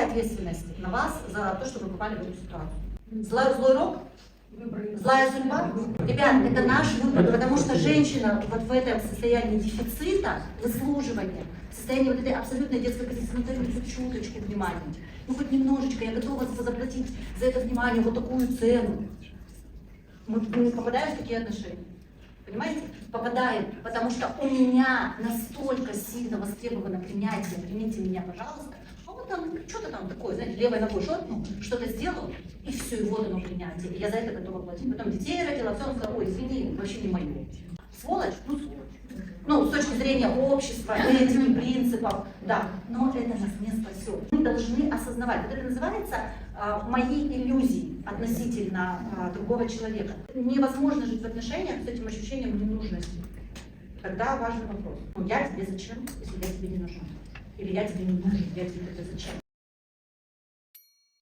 ответственность на вас за то, что вы попали в эту ситуацию. Злой рок? Злая судьба? Ребят, это наш выбор, потому что женщина вот в этом состоянии дефицита, выслуживания, в состоянии вот этой абсолютной детской позиции, ну дайте хоть чуточку внимания, ну хоть немножечко, я готова заплатить за это внимание вот такую цену. Мы попадаем в такие отношения. Понимаете? Попадаем, потому что у меня настолько сильно востребовано принятие, примите меня, пожалуйста, а вот там, что-то там такое, знаете, левой ногой шотнул, что-то сделал, и все, и вот оно принятие, и я за это готова платить. Потом детей родила, все, он сказал, ой, извини, вообще не мое. Сволочь? Ну, сволочь. Ну, с точки зрения общества, этики, принципов, да, но это нас не спасет. Мы должны осознавать, вот это называется мои иллюзии относительно другого человека. Невозможно жить в отношениях с этим ощущением ненужности. Тогда важный вопрос. Ну, я тебе зачем, если я тебе не нужна? Или я тебе не нужен, я тебе зачем?